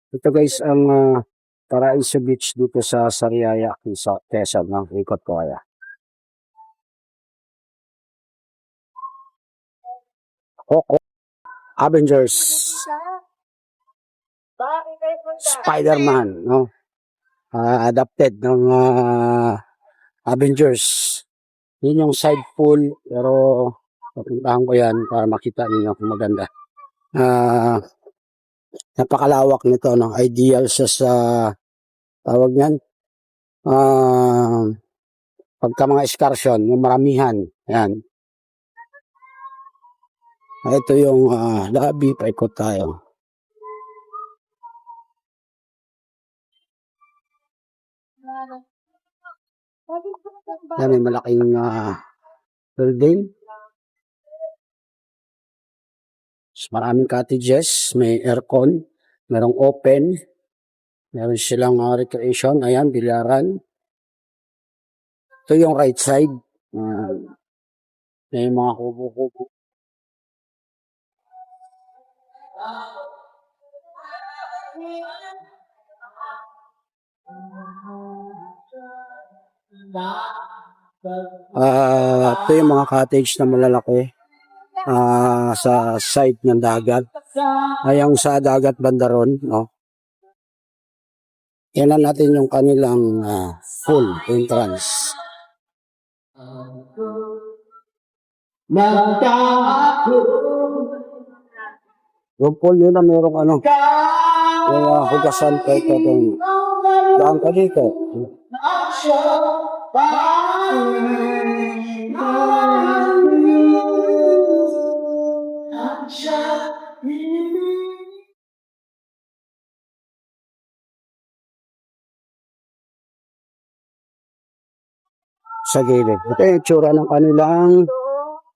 Ito guys ang Paraiso Beach dito sa Sariaya, sa Quezon. No? Ikot ko kaya. Coco Avengers. Spider-Man, no? Adapted ng Avengers. Yun yung side pool, pero papuntahan ko yan para makita niyo kung maganda. Napakalawak nito, no? Ideal siya sa tawag niyan. Pagka mga excursion, yung maramihan. Yan. Ito yung lobby, paikot tayo. Yan, may malaking building. Maraming cottages, may aircon, merong open, meron silang recreation, ayan, bilyaran. Ito yung right side, may mga kubo-kubo. Ito yung mga cottage na malalaki sa side ng dagat. Ayang sa dagat banda ron, no? Yan natin yung kanilang full entrance. Yung pool yun na merong yung hugasan ko ito daan ka dito. Sa gilid. Ito yung tsura ng kanilang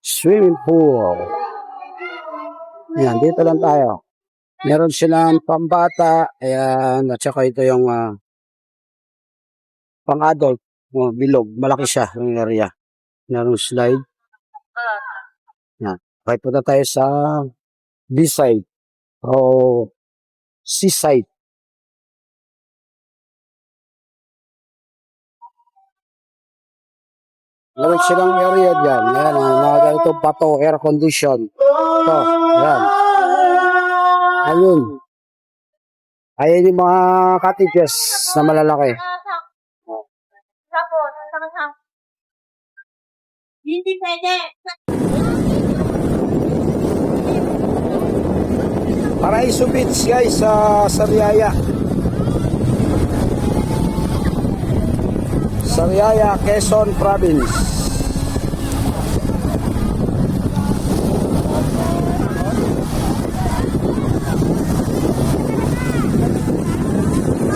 swimming pool. Ayan, dito lang tayo. Meron silang pambata. Ayan, at saka ito yung pang-adult. Bilog. Malaki siya yung area. Meron slide. Ayan. Okay, punta tayo sa B-side o C-side. Meron silang area dyan. Ayan, mga ganitong pato, air condition. Ito, ayan. Ayun. Ayun yung mga cottages na malalaki. Hindi pwede. Paraiso Beach guys sa Sariaya. Sariaya, Quezon Province.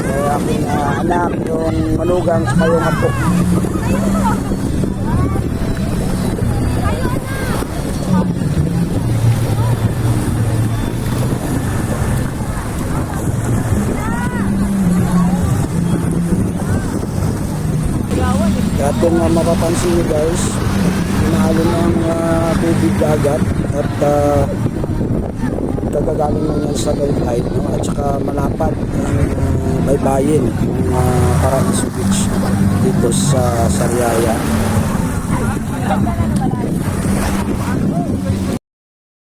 Kaya aking anak yung manugang sa kayong apo. At kung mapapansin nyo guys, hinahalo ng tubig dagat at kagagaling lang yan sa low tide, no? At saka malapad ang baybayin ng Paraiso Beach dito sa Sariaya.